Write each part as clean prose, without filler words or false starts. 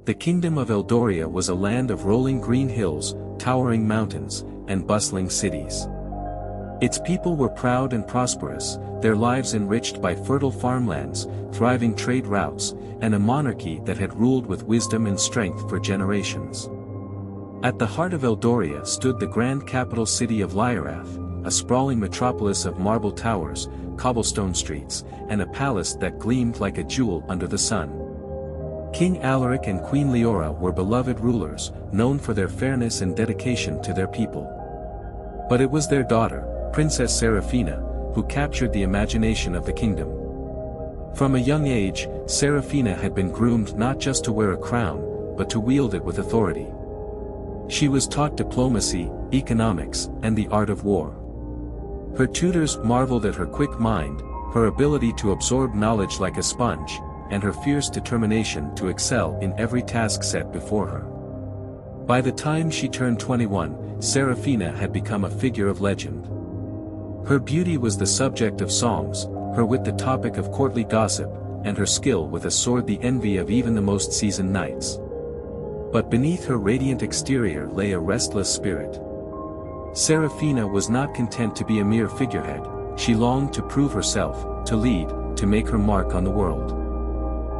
The kingdom of Eldoria was a land of rolling green hills, towering mountains, and bustling cities. Its people were proud and prosperous, their lives enriched by fertile farmlands, thriving trade routes, and a monarchy that had ruled with wisdom and strength for generations. At the heart of Eldoria stood the grand capital city of Lyrath, a sprawling metropolis of marble towers, cobblestone streets, and a palace that gleamed like a jewel under the sun. King Alaric and Queen Leora were beloved rulers, known for their fairness and dedication to their people. But it was their daughter, Princess Seraphina, who captured the imagination of the kingdom. From a young age, Seraphina had been groomed not just to wear a crown, but to wield it with authority. She was taught diplomacy, economics, and the art of war. Her tutors marveled at her quick mind, her ability to absorb knowledge like a sponge, and her fierce determination to excel in every task set before her. By the time she turned 21, Seraphina had become a figure of legend. Her beauty was the subject of songs, her wit the topic of courtly gossip, and her skill with a sword the envy of even the most seasoned knights. But beneath her radiant exterior lay a restless spirit. Seraphina was not content to be a mere figurehead, she longed to prove herself, to lead, to make her mark on the world.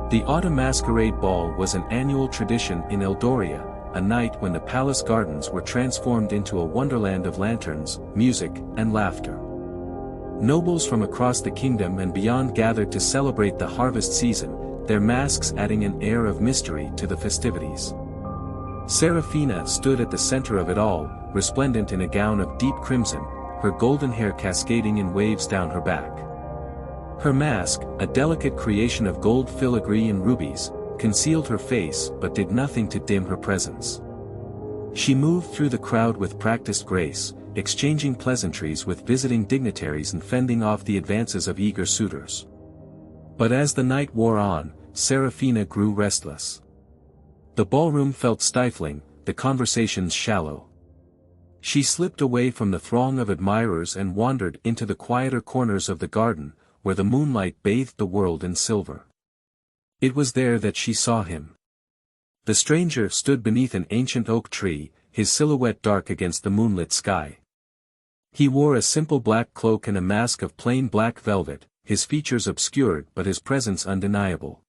The Autumn Masquerade Ball was an annual tradition in Eldoria, a night when the palace gardens were transformed into a wonderland of lanterns, music, and laughter. Nobles from across the kingdom and beyond gathered to celebrate the harvest season, their masks adding an air of mystery to the festivities. Seraphina stood at the center of it all, resplendent in a gown of deep crimson, her golden hair cascading in waves down her back. Her mask, a delicate creation of gold filigree and rubies, concealed her face but did nothing to dim her presence. She moved through the crowd with practiced grace, exchanging pleasantries with visiting dignitaries and fending off the advances of eager suitors. But as the night wore on, Seraphina grew restless. The ballroom felt stifling, the conversations shallow. She slipped away from the throng of admirers and wandered into the quieter corners of the garden, where the moonlight bathed the world in silver. It was there that she saw him. The stranger stood beneath an ancient oak tree, his silhouette dark against the moonlit sky. He wore a simple black cloak and a mask of plain black velvet, his features obscured but his presence undeniable.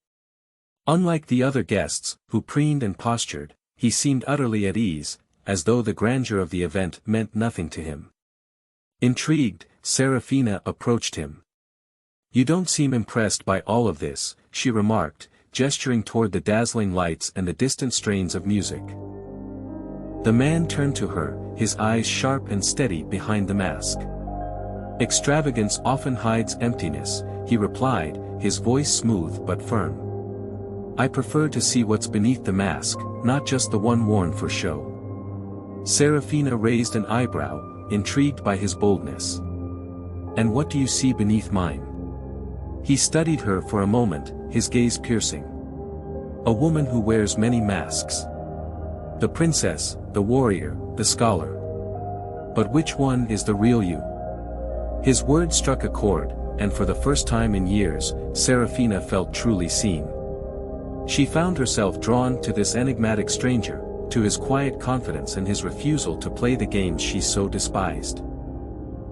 Unlike the other guests, who preened and postured, he seemed utterly at ease, as though the grandeur of the event meant nothing to him. Intrigued, Seraphina approached him. "You don't seem impressed by all of this," she remarked, gesturing toward the dazzling lights and the distant strains of music. The man turned to her, his eyes sharp and steady behind the mask. "Extravagance often hides emptiness," he replied, his voice smooth but firm. "I prefer to see what's beneath the mask, not just the one worn for show." Seraphina raised an eyebrow, intrigued by his boldness. "And what do you see beneath mine?" He studied her for a moment, his gaze piercing. "A woman who wears many masks. The princess, the warrior, the scholar. But which one is the real you?" His words struck a chord, and for the first time in years, Seraphina felt truly seen. She found herself drawn to this enigmatic stranger, to his quiet confidence and his refusal to play the games she so despised.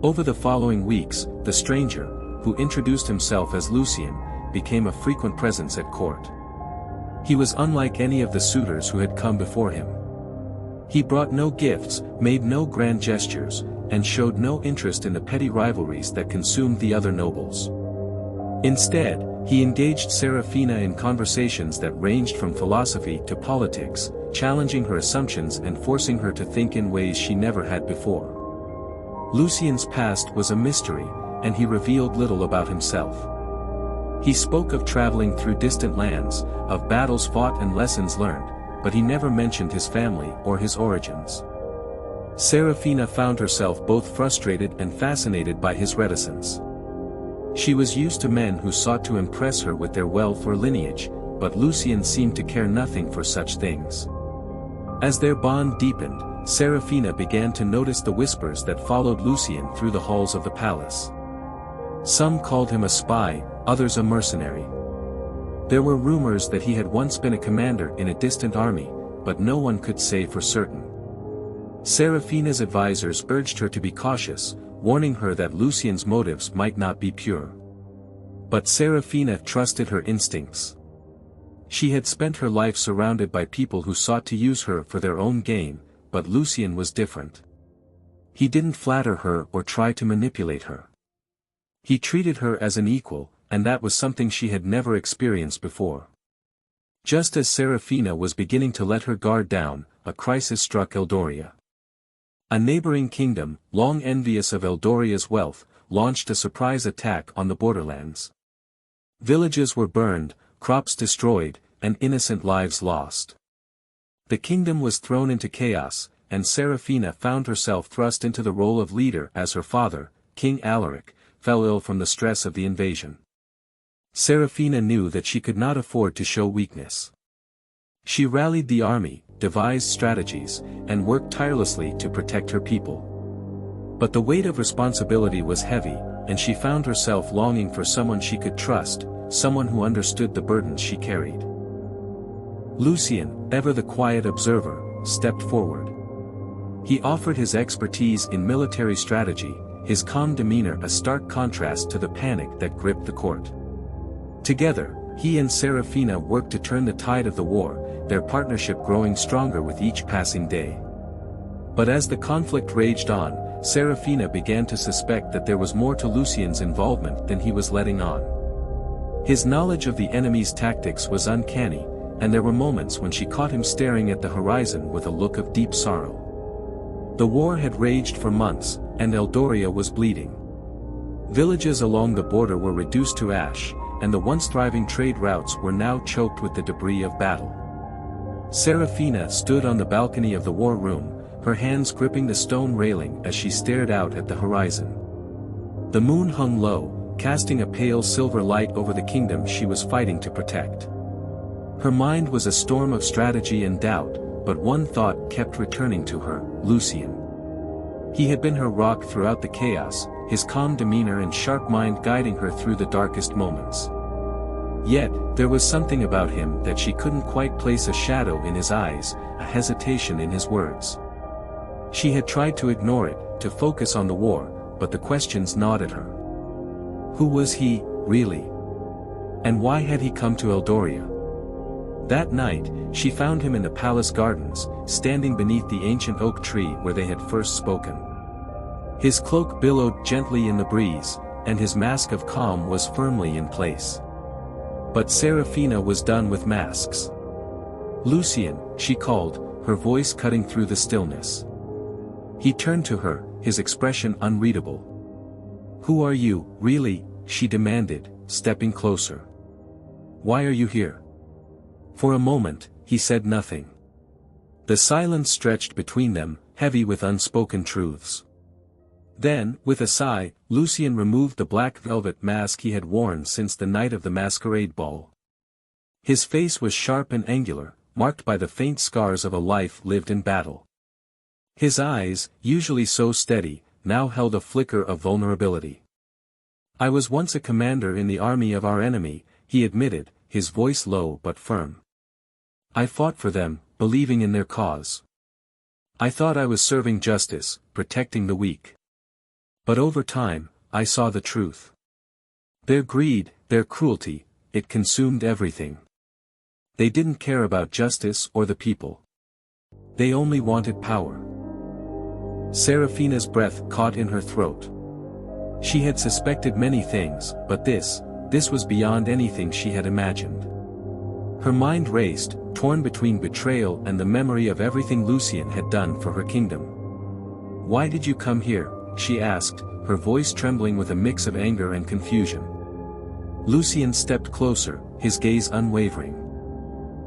Over the following weeks, the stranger, who introduced himself as Lucien, became a frequent presence at court. He was unlike any of the suitors who had come before him. He brought no gifts, made no grand gestures, and showed no interest in the petty rivalries that consumed the other nobles. Instead, he engaged Seraphina in conversations that ranged from philosophy to politics, challenging her assumptions and forcing her to think in ways she never had before. Lucien's past was a mystery, and he revealed little about himself. He spoke of traveling through distant lands, of battles fought and lessons learned, but he never mentioned his family or his origins. Seraphina found herself both frustrated and fascinated by his reticence. She was used to men who sought to impress her with their wealth or lineage, but Lucien seemed to care nothing for such things. As their bond deepened, Seraphina began to notice the whispers that followed Lucien through the halls of the palace. Some called him a spy, others a mercenary. There were rumors that he had once been a commander in a distant army, but no one could say for certain. Serafina's advisors urged her to be cautious, warning her that Lucien's motives might not be pure. But Serafina trusted her instincts. She had spent her life surrounded by people who sought to use her for their own gain, but Lucien was different. He didn't flatter her or try to manipulate her. He treated her as an equal, and that was something she had never experienced before. Just as Serafina was beginning to let her guard down, a crisis struck Eldoria. A neighboring kingdom, long envious of Eldoria's wealth, launched a surprise attack on the borderlands. Villages were burned, crops destroyed, and innocent lives lost. The kingdom was thrown into chaos, and Serafina found herself thrust into the role of leader as her father, King Alaric, fell ill from the stress of the invasion. Serafina knew that she could not afford to show weakness. She rallied the army, devised strategies, and worked tirelessly to protect her people. But the weight of responsibility was heavy, and she found herself longing for someone she could trust, someone who understood the burdens she carried. Lucien, ever the quiet observer, stepped forward. He offered his expertise in military strategy, his calm demeanor a stark contrast to the panic that gripped the court. Together, he and Serafina worked to turn the tide of the war, their partnership growing stronger with each passing day. But as the conflict raged on, Serafina began to suspect that there was more to Lucien's involvement than he was letting on. His knowledge of the enemy's tactics was uncanny, and there were moments when she caught him staring at the horizon with a look of deep sorrow. The war had raged for months, and Eldoria was bleeding. Villages along the border were reduced to ash, and the once thriving trade routes were now choked with the debris of battle. Serafina stood on the balcony of the war room, her hands gripping the stone railing as she stared out at the horizon. The moon hung low, casting a pale silver light over the kingdom she was fighting to protect. Her mind was a storm of strategy and doubt, but one thought kept returning to her: Lucien. He had been her rock throughout the chaos, his calm demeanor and sharp mind guiding her through the darkest moments. Yet, there was something about him that she couldn't quite place: a shadow in his eyes, a hesitation in his words. She had tried to ignore it, to focus on the war, but the questions gnawed at her. Who was he, really? And why had he come to Eldoria? That night, she found him in the palace gardens, standing beneath the ancient oak tree where they had first spoken. His cloak billowed gently in the breeze, and his mask of calm was firmly in place. But Serafina was done with masks. Lucien, she called, her voice cutting through the stillness. He turned to her, his expression unreadable. "Who are you, really?" she demanded, stepping closer. "Why are you here?" For a moment, he said nothing. The silence stretched between them, heavy with unspoken truths. Then, with a sigh, Lucien removed the black velvet mask he had worn since the night of the masquerade ball. His face was sharp and angular, marked by the faint scars of a life lived in battle. His eyes, usually so steady, now held a flicker of vulnerability. "I was once a commander in the army of our enemy," he admitted, his voice low but firm. "I fought for them, believing in their cause. I thought I was serving justice, protecting the weak. But over time, I saw the truth. Their greed, their cruelty, it consumed everything. They didn't care about justice or the people. They only wanted power." Serafina's breath caught in her throat. She had suspected many things, but this was beyond anything she had imagined. Her mind raced, torn between betrayal and the memory of everything Lucien had done for her kingdom. "Why did you come here?" she asked, her voice trembling with a mix of anger and confusion. Lucien stepped closer, his gaze unwavering.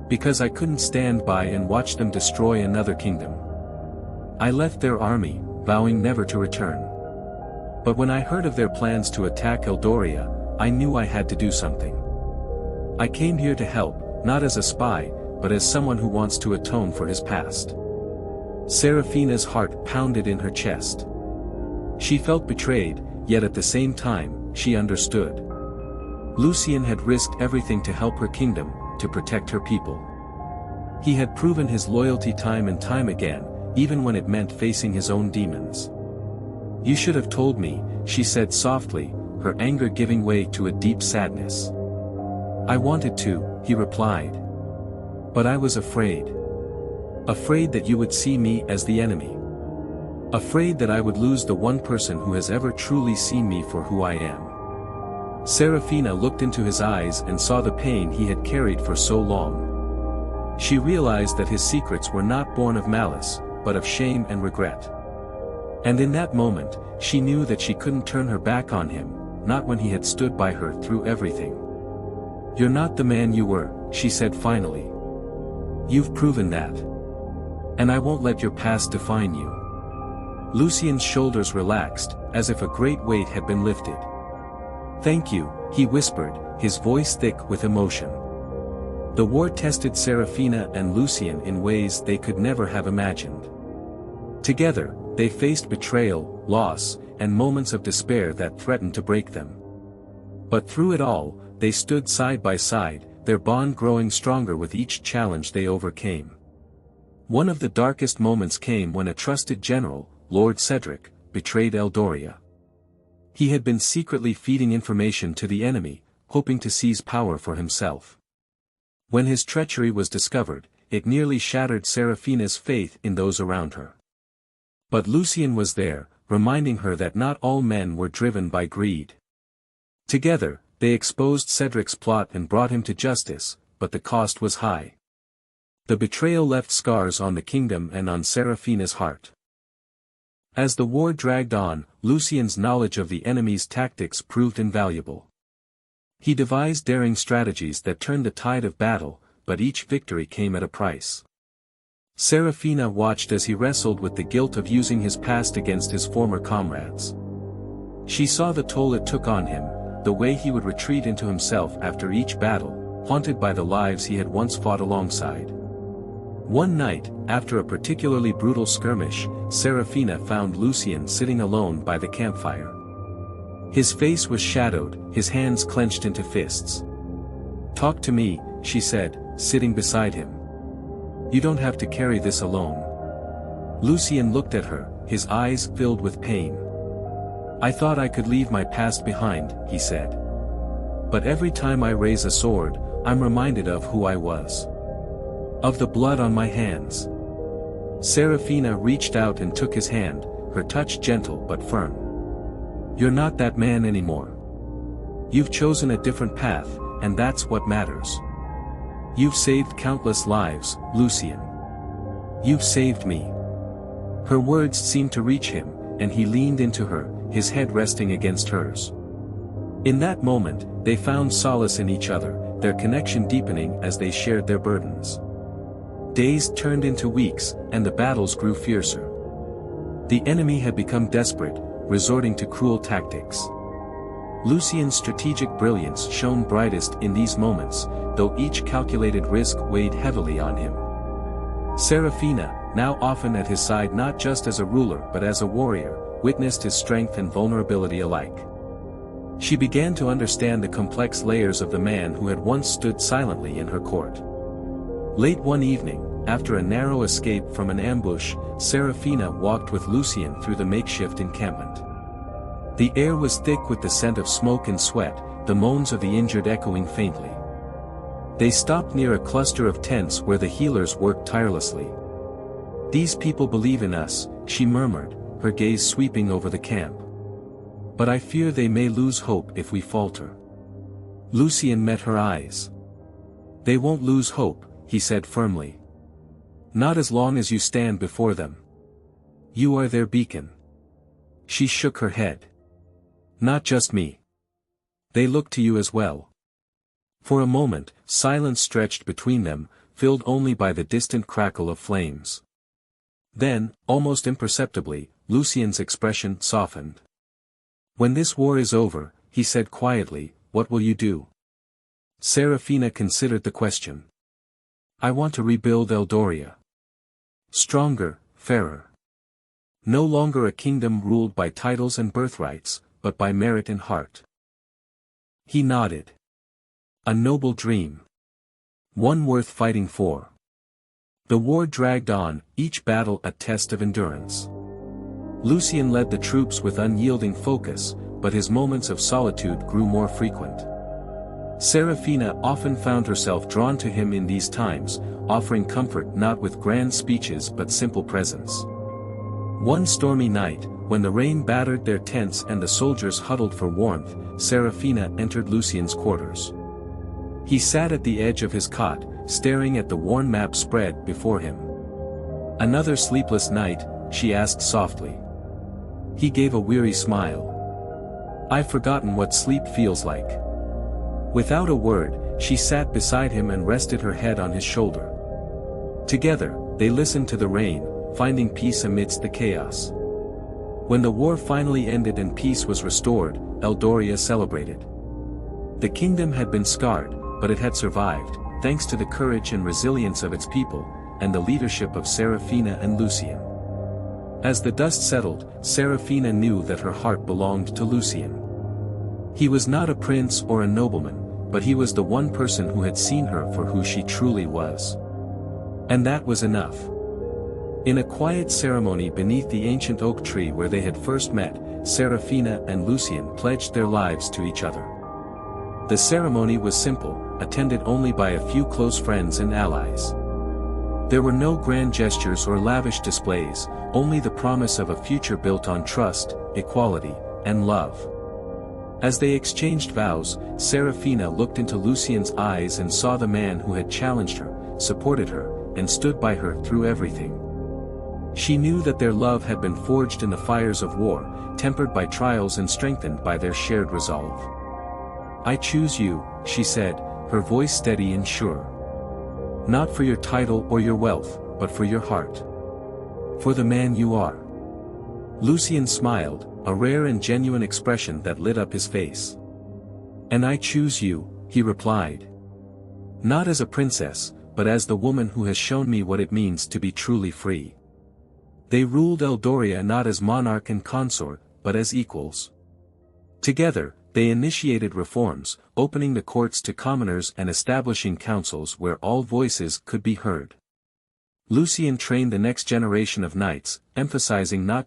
"Because I couldn't stand by and watch them destroy another kingdom. I left their army, vowing never to return. But when I heard of their plans to attack Eldoria, I knew I had to do something. I came here to help, not as a spy, but as someone who wants to atone for his past." Serafina's heart pounded in her chest. She felt betrayed, yet at the same time, she understood. Lucian had risked everything to help her kingdom, to protect her people. He had proven his loyalty time and time again, even when it meant facing his own demons. "You should have told me," she said softly, her anger giving way to a deep sadness. "I wanted to," he replied. "But I was afraid. Afraid that you would see me as the enemy. Afraid that I would lose the one person who has ever truly seen me for who I am." Serafina looked into his eyes and saw the pain he had carried for so long. She realized that his secrets were not born of malice, but of shame and regret. And in that moment, she knew that she couldn't turn her back on him, not when he had stood by her through everything. "You're not the man you were," she said finally. "You've proven that. And I won't let your past define you." Lucian's shoulders relaxed, as if a great weight had been lifted. "Thank you," he whispered, his voice thick with emotion. The war tested Serafina and Lucian in ways they could never have imagined. Together, they faced betrayal, loss, and moments of despair that threatened to break them. But through it all, they stood side by side, their bond growing stronger with each challenge they overcame. One of the darkest moments came when a trusted general, Lord Cedric, betrayed Eldoria. He had been secretly feeding information to the enemy, hoping to seize power for himself. When his treachery was discovered, it nearly shattered Serafina's faith in those around her. But Lucian was there, reminding her that not all men were driven by greed. Together, they exposed Cedric's plot and brought him to justice, but the cost was high. The betrayal left scars on the kingdom and on Serafina's heart. As the war dragged on, Lucian's knowledge of the enemy's tactics proved invaluable. He devised daring strategies that turned the tide of battle, but each victory came at a price. Serafina watched as he wrestled with the guilt of using his past against his former comrades. She saw the toll it took on him, the way he would retreat into himself after each battle, haunted by the lives he had once fought alongside. One night, after a particularly brutal skirmish, Serafina found Lucian sitting alone by the campfire. His face was shadowed, his hands clenched into fists. "Talk to me," she said, sitting beside him. "You don't have to carry this alone." Lucian looked at her, his eyes filled with pain. "I thought I could leave my past behind," he said. "But every time I raise a sword, I'm reminded of who I was. Of the blood on my hands." Serafina reached out and took his hand, her touch gentle but firm. "You're not that man anymore. You've chosen a different path, and that's what matters. You've saved countless lives, Lucian. You've saved me." Her words seemed to reach him, and he leaned into her, his head resting against hers. In that moment, they found solace in each other, their connection deepening as they shared their burdens. Days turned into weeks, and the battles grew fiercer. The enemy had become desperate, resorting to cruel tactics. Lucian's strategic brilliance shone brightest in these moments, though each calculated risk weighed heavily on him. Serafina, now often at his side not just as a ruler but as a warrior, witnessed his strength and vulnerability alike. She began to understand the complex layers of the man who had once stood silently in her court. Late one evening, after a narrow escape from an ambush, Serafina walked with Lucian through the makeshift encampment. The air was thick with the scent of smoke and sweat, the moans of the injured echoing faintly. They stopped near a cluster of tents where the healers worked tirelessly. "These people believe in us," she murmured, her gaze sweeping over the camp. "But I fear they may lose hope if we falter." Lucian met her eyes. "They won't lose hope," he said firmly. "Not as long as you stand before them. You are their beacon." She shook her head. "Not just me. They look to you as well." For a moment, silence stretched between them, filled only by the distant crackle of flames. Then, almost imperceptibly, Lucian's expression softened. "When this war is over," he said quietly, "what will you do?" Serafina considered the question. "I want to rebuild Eldoria. Stronger, fairer. No longer a kingdom ruled by titles and birthrights, but by merit and heart." He nodded. A noble dream. One worth fighting for. The war dragged on, each battle a test of endurance. Lucien led the troops with unyielding focus, but his moments of solitude grew more frequent. Serafina often found herself drawn to him in these times, offering comfort not with grand speeches but simple presence. One stormy night, when the rain battered their tents and the soldiers huddled for warmth, Serafina entered Lucien's quarters. He sat at the edge of his cot, staring at the worn map spread before him. "Another sleepless night?" she asked softly. He gave a weary smile. "I've forgotten what sleep feels like." Without a word, she sat beside him and rested her head on his shoulder. Together, they listened to the rain, finding peace amidst the chaos. When the war finally ended and peace was restored, Eldoria celebrated. The kingdom had been scarred, but it had survived, thanks to the courage and resilience of its people, and the leadership of Serafina and Lucien. As the dust settled, Serafina knew that her heart belonged to Lucien. He was not a prince or a nobleman, but he was the one person who had seen her for who she truly was. And that was enough. In a quiet ceremony beneath the ancient oak tree where they had first met, Serafina and Lucien pledged their lives to each other. The ceremony was simple, attended only by a few close friends and allies. There were no grand gestures or lavish displays, only the promise of a future built on trust, equality, and love. As they exchanged vows, Serafina looked into Lucien's eyes and saw the man who had challenged her, supported her, and stood by her through everything. She knew that their love had been forged in the fires of war, tempered by trials and strengthened by their shared resolve. "I choose you," she said, her voice steady and sure. "Not for your title or your wealth, but for your heart. For the man you are." Lucien smiled, a rare and genuine expression that lit up his face. "And I choose you," he replied. "Not as a princess, but as the woman who has shown me what it means to be truly free." They ruled Eldoria not as monarch and consort, but as equals. Together, they initiated reforms, opening the courts to commoners and establishing councils where all voices could be heard. Lucien trained the next generation of knights, emphasizing not